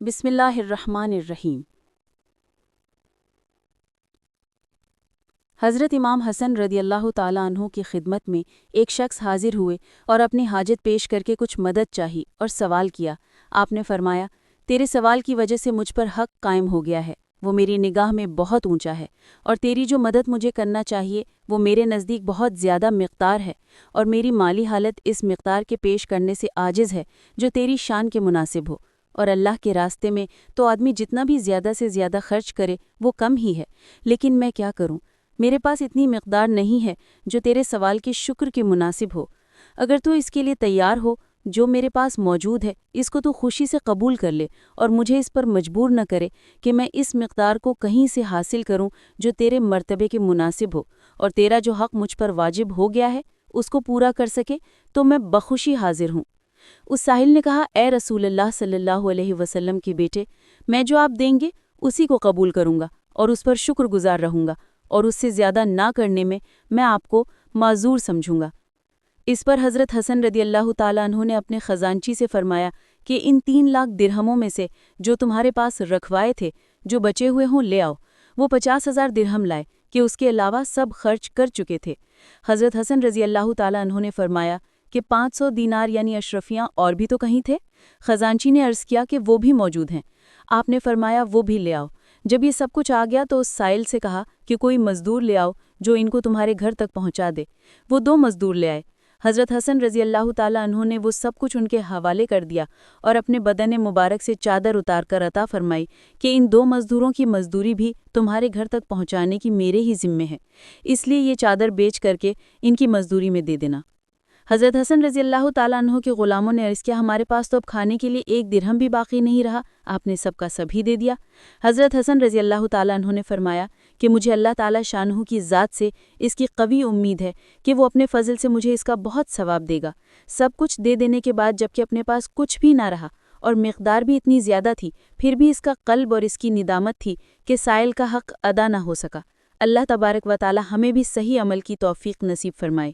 بسم اللہ الرحمن الرحیم۔ حضرت امام حسن رضی اللہ تعالیٰ عنہ کی خدمت میں ایک شخص حاضر ہوئے اور اپنی حاجت پیش کر کے کچھ مدد چاہی اور سوال کیا۔ آپ نے فرمایا، تیرے سوال کی وجہ سے مجھ پر حق قائم ہو گیا ہے، وہ میری نگاہ میں بہت اونچا ہے، اور تیری جو مدد مجھے کرنا چاہیے وہ میرے نزدیک بہت زیادہ مقدار ہے، اور میری مالی حالت اس مقدار کے پیش کرنے سے عاجز ہے جو تیری شان کے مناسب ہو، اور اللہ کے راستے میں تو آدمی جتنا بھی زیادہ سے زیادہ خرچ کرے وہ کم ہی ہے، لیکن میں کیا کروں، میرے پاس اتنی مقدار نہیں ہے جو تیرے سوال کے شکر کے مناسب ہو۔ اگر تو اس کے لیے تیار ہو، جو میرے پاس موجود ہے اس کو تو خوشی سے قبول کر لے، اور مجھے اس پر مجبور نہ کرے کہ میں اس مقدار کو کہیں سے حاصل کروں جو تیرے مرتبے کے مناسب ہو، اور تیرا جو حق مجھ پر واجب ہو گیا ہے اس کو پورا کر سکے تو میں بخوشی حاضر ہوں۔ اس ساحل نے کہا، اے رسول اللہ صلی اللہ علیہ وسلم کے بیٹے، میں جو آپ دیں گے اسی کو قبول کروں گا اور اس پر شکر گزار رہوں گا، اور اس سے زیادہ نہ کرنے میں آپ کو معذور سمجھوں گا۔ اس پر حضرت حسن رضی اللہ تعالیٰ عنہ نے اپنے خزانچی سے فرمایا کہ ان 3 لاکھ درہموں میں سے جو تمہارے پاس رکھوائے تھے جو بچے ہوئے ہوں لے آؤ۔ وہ 50,000 درہم لائے کہ اس کے علاوہ سب خرچ کر چکے تھے۔ حضرت حسن رضی اللہ تعالیٰ عنہ نے فرمایا کہ 500 دینار یعنی اشرفیاں اور بھی تو کہیں تھے؟ خزانچی نے عرض کیا کہ وہ بھی موجود ہیں۔ آپ نے فرمایا وہ بھی لے آؤ۔ جب یہ سب کچھ آ گیا تو اس سائل سے کہا کہ کوئی مزدور لے آؤ جو ان کو تمہارے گھر تک پہنچا دے۔ وہ 2 مزدور لے آئے۔ حضرت حسن رضی اللہ تعالیٰ عنہ نے وہ سب کچھ ان کے حوالے کر دیا اور اپنے بدن مبارک سے چادر اتار کر عطا فرمائی کہ ان 2 مزدوروں کی مزدوری بھی تمہارے گھر تک پہنچانے کی میرے ہی ذمے ہے، اس لیے یہ چادر بیچ کر کے ان کی مزدوری میں دے دینا۔ حضرت حسن رضی اللہ تعالیٰ عنہ کے غلاموں نے عرض کیا، ہمارے پاس تو اب کھانے کے لیے 1 درہم بھی باقی نہیں رہا، آپ نے سب کا سب ہی دے دیا۔ حضرت حسن رضی اللہ تعالیٰ عنہ نے فرمایا کہ مجھے اللہ تعالیٰ شانہ کی ذات سے اس کی قوی امید ہے کہ وہ اپنے فضل سے مجھے اس کا بہت ثواب دے گا۔ سب کچھ دے دینے کے بعد جبکہ اپنے پاس کچھ بھی نہ رہا اور مقدار بھی اتنی زیادہ تھی، پھر بھی اس کا قلب اور اس کی ندامت تھی کہ سائل کا حق ادا نہ ہو سکا۔ اللہ تبارک و تعالیٰ ہمیں بھی صحیح عمل کی توفیق نصیب فرمائے۔